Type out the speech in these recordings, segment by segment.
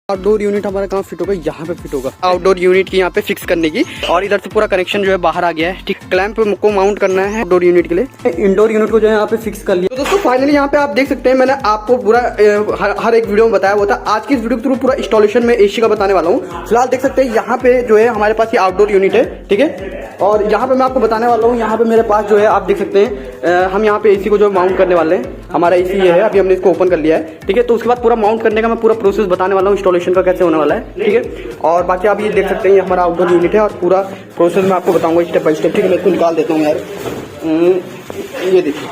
Outdoor unit हमारा कहाँ fit होगा, यहाँ पे फिट होगा। आउटडोर यूनिट की यहाँ पे फिक्स करने की, और इधर से पूरा कनेक्शन जो है बाहर आ गया है। ठीक, क्लैंप को माउंट करना है आउटडोर यूनिट के लिए। इंडोर यूनिट को जो है यहाँ पे फिक्स कर लिया। तो दोस्तों फाइनली यहाँ पे आप देख सकते हैं, मैंने आपको पूरा हर एक वीडियो में बताया हुआ था। आज की इस वीडियो के थ्रू पूरा इंस्टॉलेशन में एसी का बताने वाला हूँ। फिलहाल देख सकते हैं यहाँ पे जो है हमारे पास ये आउटडोर यूनिट है, ठीक है। और यहाँ पे मैं आपको बताने वाला हूँ, यहाँ पे मेरे पास जो है आप देख सकते हैं, हम यहाँ पे एसी को जो माउंट करने वाले हैं। हमारा एसी ये है, अभी हमने इसको ओपन कर लिया है, ठीक है। तो उसके बाद पूरा माउंट करने का मैं पूरा प्रोसेस बताने वाला हूँ, इंस्टॉलेशन का कैसे होने वाला है, ठीक है। और बाकी आप ये देख सकते हैं, ये हमारा आउटडोर यूनिट है और पूरा प्रोसेस मैं आपको बताऊंगा स्टेप बाय स्टेप, ठीक है। मैं इसको निकाल देता हूँ यार। ये देखिए,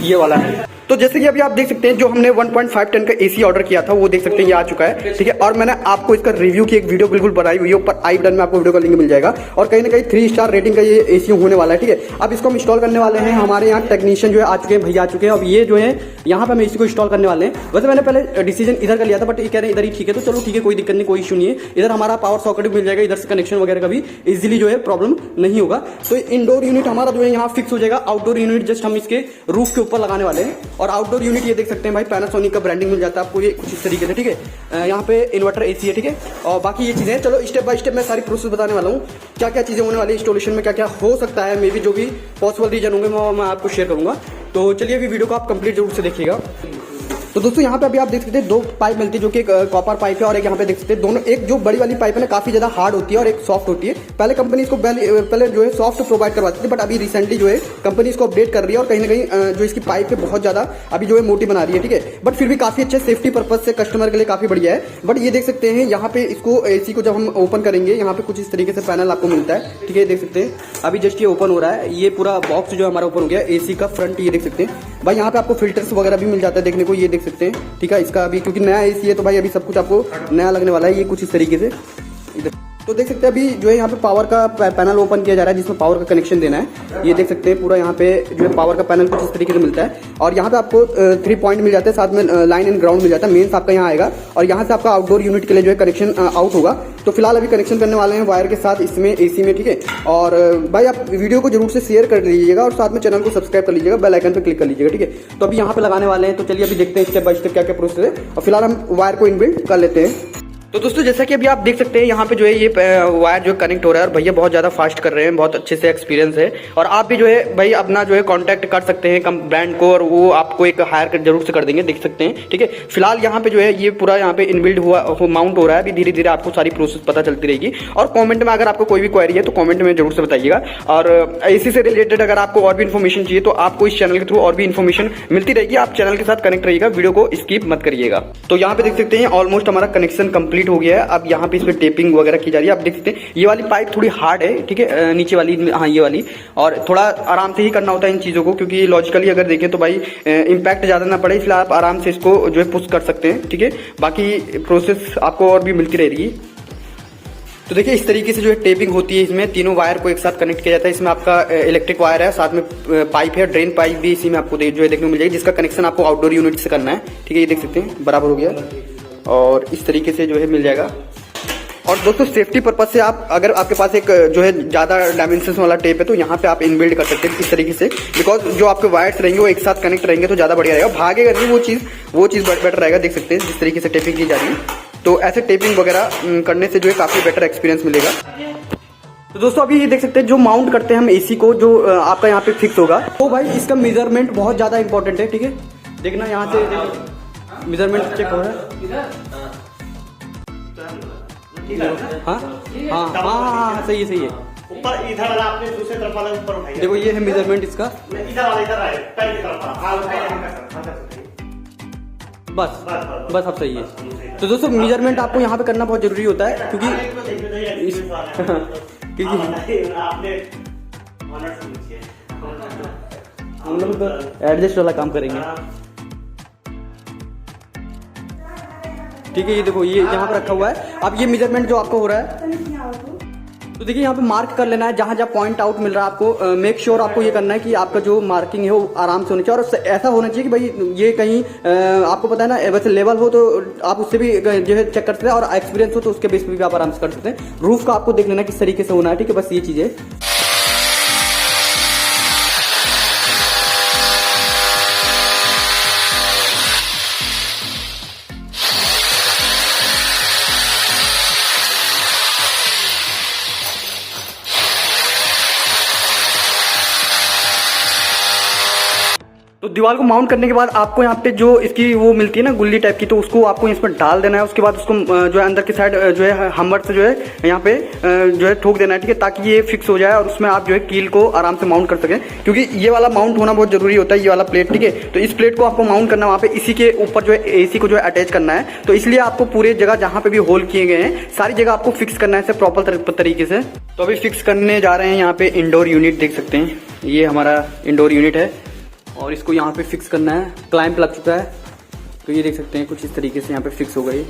ये वाला है। तो जैसे कि अभी आप देख सकते हैं, जो हमने 1.5 टन का एसी ऑर्डर किया था, वो देख सकते हैं ये आ चुका है, ठीक है। और मैंने आपको इसका रिव्यू की एक वीडियो बिल्कुल बनाई हुई है, ऊपर आई बटन में आपको वीडियो का लिंक मिल जाएगा। और कहीं ना कहीं 3 स्टार रेटिंग का ये एसी होने वाला है, ठीक है। अब इसको हम इंस्टॉल करने वाले हैं। हमारे यहाँ टेक्नीशियन जो है आ चुके हैं, भैया आ चुके हैं। अब ये जो है यहाँ पे हम एसी को इंस्टॉल करने वाले हैं। वैसे मैंने पहले डिसीजन इधर का लिया था, बट ये कह रहे हैं इधर ही ठीक है, तो चलो ठीक है, कोई दिक्कत नहीं, कोई इशू नहीं है। इधर हमारा पावर सॉकेट भी मिल जाएगा, इधर से कनेक्शन वगैरह का भी इजीली जो है प्रॉब्लम नहीं होगा। तो इंडोर यूनिट हमारा जो है यहाँ फिक्स हो जाएगा। आउटडोर यूनिट जस्ट हम इसके रूफ के ऊपर लगाने वाले हैं। और आउटडोर यूनिट देख सकते हैं भाई, पैनासोनिक का ब्रांडिंग मिल जाता है आपको, ये कुछ इस तरीके से, ठीक है। यहाँ पे इन्वर्टर एसी है, ठीक है। और बाकी ये चीजें, चलो स्टेप बाय स्टेप मैं सारी प्रोसेस बताने वाला हूँ, क्या क्या चीजें होने वाली है इंस्टॉलेशन में, क्या क्या हो सकता है, मे बी जो भी पॉसिबल रीजन होंगे मैं आपको शेयर करूंगा। तो चलिए अभी वीडियो को आप कंप्लीट जरूर से देखिएगा। तो दोस्तों यहाँ पे अभी आप देख सकते हैं 2 पाइप मिलती है, जो कि एक कॉपर पाइप है और एक यहाँ पे देख सकते हैं दोनों। एक जो बड़ी वाली पाइप है ना, काफी ज्यादा हार्ड होती है और एक सॉफ्ट होती है। पहले कंपनी इसको पहले जो है सॉफ्ट प्रोवाइड करवाती थी, बट अभी रिसेंटली जो है कंपनी इसको अपडेट कर रही है और कहीं ना कहीं जो इसकी पाइप है बहुत ज्यादा अभी जो है मोटी बना रही है, ठीक है। बट फिर भी काफी अच्छे सेफ्टी पर्पज से कस्टमर के लिए काफी बढ़िया है। बट ये देख सकते हैं यहाँ पे इसको एसी को जब हम ओपन करेंगे, यहाँ पे कुछ इस तरीके से पैनल आपको मिलता है, ठीक है। देख सकते हैं अभी जस्ट ये ओपन हो रहा है, ये पूरा बॉक्स जो हमारा ओपन हो गया एसी का फ्रंट, ये देख सकते हैं भाई। यहाँ पे आपको फिल्टर्स वगैरह भी मिल जाता है देखने को, ये देख सकते हैं, ठीक है। इसका अभी क्योंकि नया एसी है तो भाई अभी सब कुछ आपको नया लगने वाला है, ये कुछ इस तरीके से। तो देख सकते हैं अभी जो है यहाँ पे पावर का पैनल ओपन किया जा रहा है, जिसमें पावर का कनेक्शन देना है। ये देख सकते हैं पूरा यहाँ पे जो है पावर का पैनल कुछ इस तरीके से मिलता है। और यहाँ पे आपको 3 पॉइंट मिल जाते हैं, साथ में लाइन एंड ग्राउंड मिल जाता है। मेन्स आपका यहाँ आएगा और यहाँ से आपका आउटडोर यूनिट के लिए जो है कनेक्शन आउट होगा। तो फिलहाल अभी कनेक्शन करने वाले हैं वायर के साथ इसमें एसी में, ठीक है। और भाई आप वीडियो को जरूर से शेयर कर लीजिएगा और साथ में चैनल को सब्सक्राइब कर लीजिएगा, बेल आइकन पे क्लिक कर लीजिएगा, ठीक है। तो अभी यहाँ पे लगाने वाले हैं, तो चलिए अभी देखते हैं स्टेप बाय स्टेप क्या क्या प्रोसेस है। और फिलहाल हम वायर को इनबिल्ट कर लेते हैं। तो दोस्तों जैसा कि अभी आप देख सकते हैं, यहाँ पे जो है ये वायर जो कनेक्ट हो रहा है और भैया बहुत ज़्यादा फास्ट कर रहे हैं, बहुत अच्छे से एक्सपीरियंस है। और आप भी जो है भाई अपना जो है कांटेक्ट कर सकते हैं कम ब्रांड को, और वो आपको एक हायर कर जरूर से कर देंगे, देख सकते हैं, ठीक है। फिलहाल यहाँ पे जो है ये पूरा यहाँ पे इनबिल्ड माउंट हो रहा है। अभी धीरे धीरे आपको सारी प्रोसेस पता चलती रहेगी। और कॉमेंट में अगर आपको कोई भी क्वेरी है तो कॉमेंट में जरूर से बताइएगा। और एसी से रिलेटेड अगर आपको और भी इन्फॉर्मेशन चाहिए तो आपको इस चैनल के थ्रू और भी इन्फॉर्मेशन मिलती रहेगी। आप चैनल के साथ कनेक्ट रहिएगा, वीडियो को स्किप मत करिएगा। तो यहाँ पे देख सकते हैं ऑलमोस्ट हमारा कनेक्शन कंप्लीट हो गया है। अब यहाँ पे इसमें टेपिंग वगैरह की जा रही है। आप देख सकते हैं ये वाली पाइप थोड़ी हार्ड है, ठीक है, नीचे वाली, हाँ ये वाली। और थोड़ा आराम से ही करना होता है इन चीजों को, क्योंकि लॉजिकली अगर देखें तो भाई इंपैक्ट ज्यादा ना पड़े, इसलिए आप आराम से इसको जो है पुश कर सकते हैं, ठीक है। बाकी प्रोसेस आपको और भी मिलती रहेगी। तो देखिए इस तरीके से जो है टेपिंग होती है। इसमें तीनों वायर को एक साथ कनेक्ट किया जाता है। इसमें आपका इलेक्ट्रिक वायर है, साथ में पाइप है, ड्रेन पाइप भी इसी में आपको जो है देखने को मिल जाएगी, जिसका कनेक्शन आपको आउटडोर यूनिट से करना है, ठीक है। ये देख सकते हैं बराबर हो गया और इस तरीके से जो है मिल जाएगा। और दोस्तों सेफ्टी पर्पज से आप अगर आपके पास एक जो है ज्यादा डायमेंशन वाला टेप है तो यहाँ पे आप इनबिल्ड कर सकते हैं इस तरीके से, बिकॉज जो आपके वायर्स रहेंगे वो एक साथ कनेक्ट रहेंगे तो ज्यादा बढ़िया रहेगा, भागेगा नहीं वो चीज बेटर रहेगा। देख सकते हैं जिस तरीके से टेपिंग की जा रही है, तो ऐसे टेपिंग वगैरह करने से जो है काफी बेटर एक्सपीरियंस मिलेगा। तो दोस्तों अभी ये देख सकते हैं जो माउंट करते हैं हम एसी को, जो आपका यहाँ पे फिक्स होगा, तो भाई इसका मेजरमेंट बहुत ज्यादा इंपॉर्टेंट है, ठीक है। देखना यहाँ से मेजरमेंट चेक हो रहा है। हाँ हाँ हाँ सही है ऊपर इधर वाला आपने दूसरे तरफ वाला ऊपर उठाइए। देखो ये है मेजरमेंट इसका, इधर वाला इधर आए पैर की तरफ बस अब सही है। तो दोस्तों मेजरमेंट आपको यहाँ पे करना बहुत जरूरी होता है, क्योंकि हम लोग तो एडजस्ट वाला काम करेंगे, ठीक है। ये देखो ये यहाँ पे रखा हुआ है। अब ये मेजरमेंट जो आपको हो रहा है, तो देखिए यहाँ पे मार्क कर लेना है जहां जहां पॉइंट आउट मिल रहा है आपको। मेक श्योर आपको ये करना है कि आपका जो मार्किंग है वो आराम से होना चाहिए, और ऐसा होना चाहिए कि भाई ये कहीं आपको पता है ना, वैसे लेवल हो तो आप उससे भी जो है चेक कर सकते हैं, और एक्सपीरियंस हो तो उसके बेस पे भी आप आराम से कर सकते हैं। रूफ का आपको देख लेना किस तरीके से होना है, ठीक है। बस ये चीज है। दीवार को माउंट करने के बाद आपको यहाँ पे जो इसकी वो मिलती है ना गुल्ली टाइप की, तो उसको आपको इसमें डाल देना है। उसके बाद उसको जो है अंदर की साइड जो है हमर से जो है यहाँ पे जो है ठोक देना है, ठीक है, ताकि ये फिक्स हो जाए और उसमें आप जो है कील को आराम से माउंट कर सकें, क्योंकि ये वाला माउंट होना बहुत जरूरी होता है, ये वाला प्लेट, ठीक है। तो इस प्लेट को आपको माउंट करना है वहाँ पे, इसी के ऊपर जो है एसी को जो है अटैच करना है। तो इसलिए आपको पूरे जगह जहाँ पे भी होल किए गए हैं सारी जगह आपको फिक्स करना है इसे प्रॉपर तरीके से। तो अभी फिक्स करने जा रहे हैं यहाँ पे इंडोर यूनिट, देख सकते हैं ये हमारा इंडोर यूनिट है और इसको यहाँ पे फिक्स करना है। क्लैंप लग चुका है, तो ये देख सकते हैं कुछ इस तरीके से यहाँ पे फिक्स हो गई।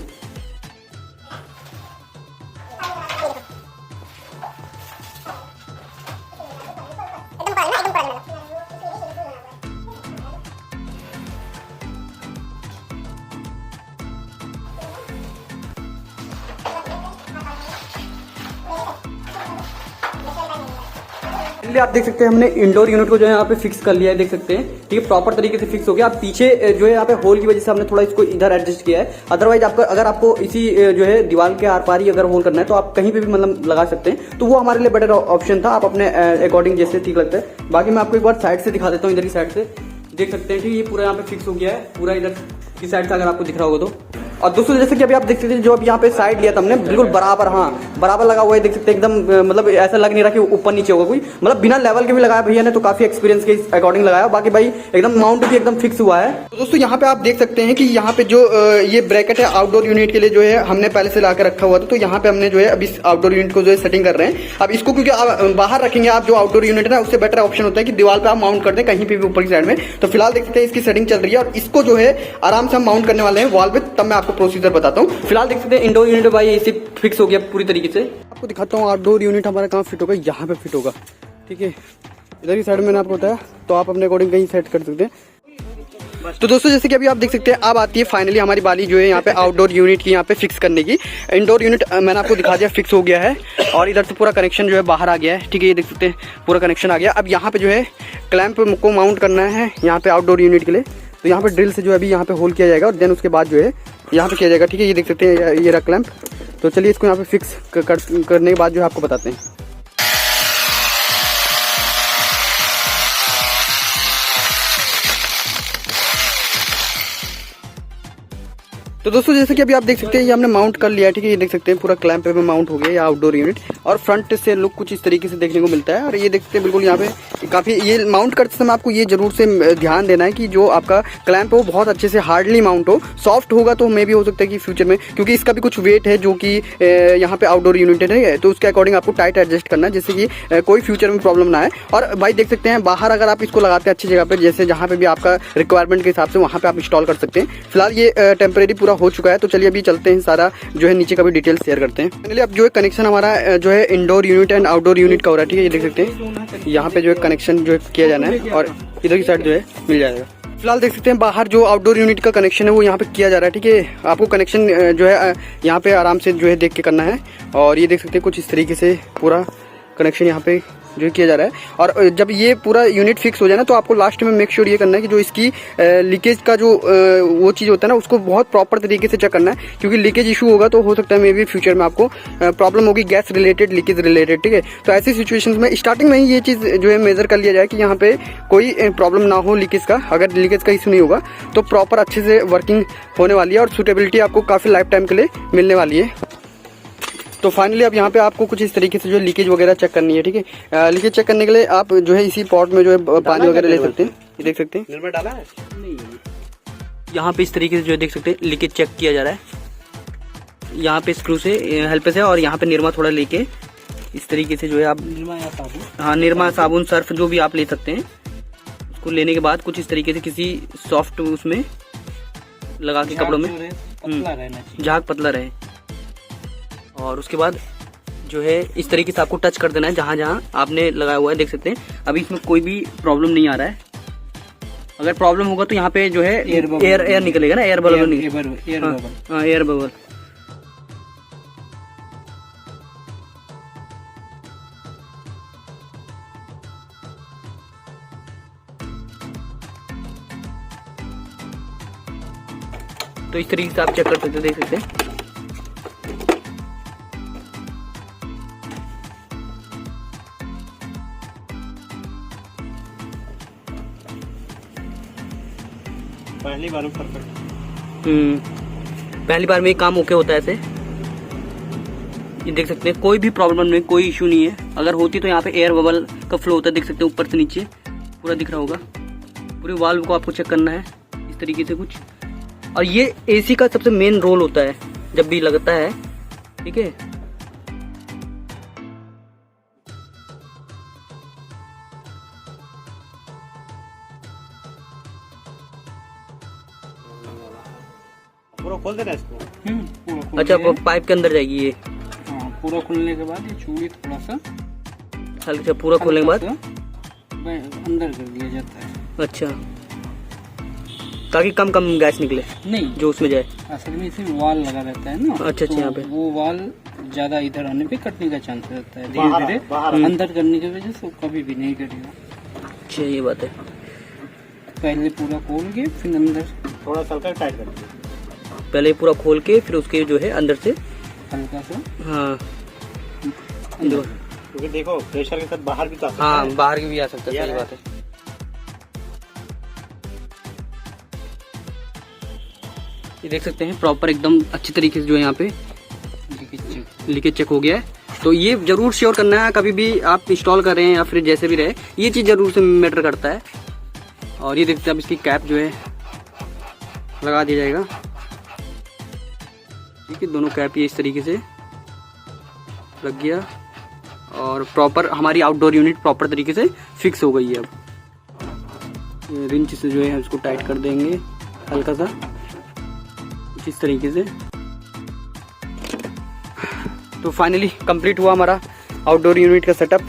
आप देख सकते हैं हमने इंडोर यूनिट को जो है यहाँ पे फिक्स कर लिया है, देख सकते हैं, ठीक है, प्रॉपर तरीके से फिक्स हो गया। अब पीछे जो है यहाँ पे होल की वजह से हमने थोड़ा इसको इधर एडजस्ट किया है, अदरवाइज आपका अगर आपको इसी जो है दीवार के आर पार ही अगर होल करना है तो आप कहीं पे भी मतलब लगा सकते हैं, तो वो हमारे लिए बेटर ऑप्शन था। आप अपने अकॉर्डिंग जैसे ठीक लगता है। बाकी मैं आपको एक बार साइड से दिखा देता हूँ, इधर की साइड से देख सकते हैं कि ये पूरा यहाँ पे फिक्स हो गया है, पूरा इधर की साइड से अगर आपको दिख रहा होगा तो। और दोस्तों जैसे कि अभी आप देख सकते हैं जो अभी यहाँ पे साइड लिया था हमने बिल्कुल बराबर, हाँ बराबर लगा हुआ है, देख सकते हैं एकदम, मतलब ऐसा लग नहीं रहा कि ऊपर नीचे होगा कोई, मतलब बिना लेवल के भी लगाया भैया ने, तो काफी एक्सपीरियंस के अकॉर्डिंग लगाया। बाकी भाई एकदम माउंट भी एकदम फिक्स हुआ है। तो दोस्तों यहाँ पे आप देख सकते हैं कि यहाँ पे जो ये ब्रैकेट है आउटडोर यूनिट के लिए जो है हमने पहले से ला कर रखा हुआ था, तो यहाँ पे हमने जो है अभी आउटडोर यूनिट को जो है सेटिंग कर रहे हैं। अब इसको क्योंकि आप बाहर रखेंगे, आप जो आउटडोर यूनिट है ना, उससे बेटर ऑप्शन होता है कि दीवार पे आप माउंट कर दें कहीं पे भी ऊपर की साइड में। तो फिलहाल देख सकते हैं इसकी सेटिंग चल रही है और इसको जो है आराम से हम माउंट करने वाले हैं वॉल पे, तब मैं आपको प्रोसीजर बताता हूँ। फिलहाल देख सकते हैं इंडोर यूनिट भाई एसी फिक्स हो गया पूरी तरीके से। आपको दिखाता हूँ आउटडोर यूनिट हमारा कहाँ फिट होगा, यहाँ पे फिट होगा, ठीक है, इधर की साइड में मैंने आपको बताया, तो आप अपने अकॉर्डिंग कहीं सेट कर सकते हैं। तो दोस्तों जैसे कि अभी आप देख सकते हैं अब आती है फाइनली हमारी बारी जो है यहाँ पे आउटडोर यूनिट की यहाँ पे फिक्स करने की। इंडोर यूनिट मैंने आपको दिखा दिया फिक्स हो गया है और इधर से पूरा कनेक्शन जो है बाहर आ गया है, ठीक है, ये देख सकते हैं पूरा कनेक्शन आ गया। अब यहाँ पे जो है क्लैंप को माउंट करना है यहाँ पे आउटडोर यूनिट के लिए, तो यहाँ पे ड्रिल से जो है अभी यहाँ पे होल किया जाएगा और देन उसके बाद जो है यहाँ पे किया जाएगा, ठीक है, ये देख सकते हैं ये रहा क्लैंप। तो चलिए इसको यहाँ पे फिक्स करने के बाद जो है आपको बताते हैं। तो दोस्तों जैसे कि अभी आप देख सकते हैं ये हमने माउंट कर लिया है, ठीक है, ये देख सकते हैं पूरा क्लैंप पे माउंट हो गया ये आउटडोर यूनिट और फ्रंट से लुक कुछ इस तरीके से देखने को मिलता है। और ये देखते हैं बिल्कुल यहाँ पे काफ़ी, ये माउंट करते समय आपको ये जरूर से ध्यान देना है कि जो आपका क्लैंप है वो बहुत अच्छे से हार्डली माउंट हो। सॉफ्ट होगा तो मे भी हो सकता है कि फ्यूचर में, क्योंकि इसका भी कुछ वेट है जो कि यहाँ पे आउटडोर यूनिट है, तो उसके अकॉर्डिंग आपको टाइट एडजस्ट करना है जिससे कि कोई फ्यूचर में प्रॉब्लम ना आए। और भाई देख सकते हैं बाहर अगर आप इसको लगाते हैं अच्छी जगह पर, जैसे जहाँ पे भी आपका रिक्वायरमेंट के हिसाब से वहाँ पे आप इंस्टॉल कर सकते हैं। फिलहाल ये टेम्परेरी पूरा हो चुका है, तो चलिए अभी चलते हैं सारा जो है नीचे का भी डिटेल शेयर करते हैं। फाइनली अब जो है कनेक्शन हमारा जो है indoor unit and outdoor unit का हो रहा है, ठीक है, ये देख सकते हैं यहाँ पे जो है कनेक्शन जो है किया जाना है और इधर की साइड जो है मिल जाएगा। फिलहाल देख सकते हैं बाहर जो आउटडोर यूनिट का कनेक्शन है वो यहाँ पे किया जा रहा है, ठीक है, आपको कनेक्शन जो है यहाँ पे आराम से जो है देख के करना है। और ये देख सकते हैं कुछ इस तरीके से पूरा कनेक्शन यहाँ पे जो किया जा रहा है। और जब ये पूरा यूनिट फिक्स हो जाए ना तो आपको लास्ट में मेक श्योर ये करना है कि जो इसकी लीकेज का जो वो चीज़ होता है ना उसको बहुत प्रॉपर तरीके से चेक करना है, क्योंकि लीकेज इशू होगा तो हो सकता है मे बी फ्यूचर में आपको प्रॉब्लम होगी गैस रिलेटेड, लीकेज रिलेटेड, ठीक है। तो ऐसी सिचुएशंस में स्टार्टिंग में ही ये चीज़ जो है मेजर कर लिया जाए कि यहाँ पे कोई प्रॉब्लम ना हो लीकेज का। अगर लीकेज का इशू नहीं होगा तो प्रॉपर अच्छे से वर्किंग होने वाली है और सूटेबिलिटी आपको काफ़ी लाइफ टाइम के लिए मिलने वाली है। तो फाइनली अब यहाँ पे आपको कुछ इस तरीके से जो लीकेज वगैरह चेक करनी है, ठीक है। लीकेज चेक करने के लिए आप जो है इसी पॉट में जो है पानी वगैरह ले सकते हैं, ये देख सकते हैं निर्मा डाला है नहीं, यहाँ पे इस तरीके से जो है देख सकते हैं लीकेज चेक किया जा रहा है यहाँ पे स्क्रू से हेल्प से। और यहाँ पे निरमा थोड़ा लेके इस तरीके से जो है आप निर्मा या साबुन, हाँ निरमा साबुन सर्फ जो भी आप ले सकते हैं, उसको लेने के बाद कुछ इस तरीके से किसी सॉफ्ट उसमें लगा के कपड़ों में झाग पतला रहे और उसके बाद जो है इस तरीके से आपको टच कर देना है जहाँ जहाँ आपने लगाया हुआ है, देख सकते हैं। अभी इसमें कोई भी प्रॉब्लम नहीं आ रहा है। अगर प्रॉब्लम होगा तो यहाँ पे जो है एयर निकलेगा ना, एयर बबल निकलेगा, एयर बबल। तो इस तरीके से आप चेक कर सकते हैं, देख सकते हैं। पहली बार में परफेक्ट। पहली बार में काम ओके होता है ऐसे। ये देख सकते हैं कोई भी प्रॉब्लम नहीं, कोई इशू नहीं है। अगर होती तो यहाँ पे एयर बबल का फ्लो होता है, देख सकते हैं ऊपर से नीचे पूरा दिख रहा होगा। पूरे वाल्व को आपको चेक करना है इस तरीके से कुछ। और ये एसी का सबसे मेन रोल होता है जब भी लगता है, ठीक है। पूरा खोल देना इसको। पूरा खोल अच्छा दिया। पाइप के अंदर जाएगी ये। हाँ, पूरा खोलने के बाद ये चूड़ी थोड़ा सा हल्का पूरा खोलने के बाद अंदर कर दिया जाता है। अच्छा, ताकि कम गैस निकले, नहीं, जो उसमें जाए। असल में इसे वाल लगा रहता है ना। अच्छा, तो यहाँ पे वो वाल ज्यादा इधर आने पे कटने का चांस रहता है। बाहर धीरे बाहर धीरे अंदर करने की वजह से वो कभी भी नहीं कटेगा। अच्छा, ये बात है। पहले पूरा खोल के फिर अंदर थोड़ा सा हल्का टाइट कर दीजिए। पहले पूरा खोल के फिर उसके जो है अंदर से, हल्का सा हाँ अंदर। क्योंकि देखो प्रेशर के साथ बाहर भी तो आ सकता हाँ, है। बाहर की भी आ सकता है, ये सही है। बात है। ये देख सकते हैं प्रॉपर एकदम अच्छी तरीके से जो है यहाँ पे लीकेज चेक हो गया है। तो ये जरूर श्योर करना है, कभी भी आप इंस्टॉल कर रहे हैं या फिर जैसे भी रहे, ये चीज़ जरूर से मैटर करता है। और ये देखते हैं अब इसकी कैप जो है लगा दिया जाएगा, ठीक है। दोनों कैप ये इस तरीके से लग गया और प्रॉपर हमारी आउटडोर यूनिट प्रॉपर तरीके से फिक्स हो गई है। अब ये रिंच से जो है उसको टाइट कर देंगे हल्का सा कुछ इस तरीके से। तो फाइनली कंप्लीट हुआ हमारा आउटडोर यूनिट का सेटअप।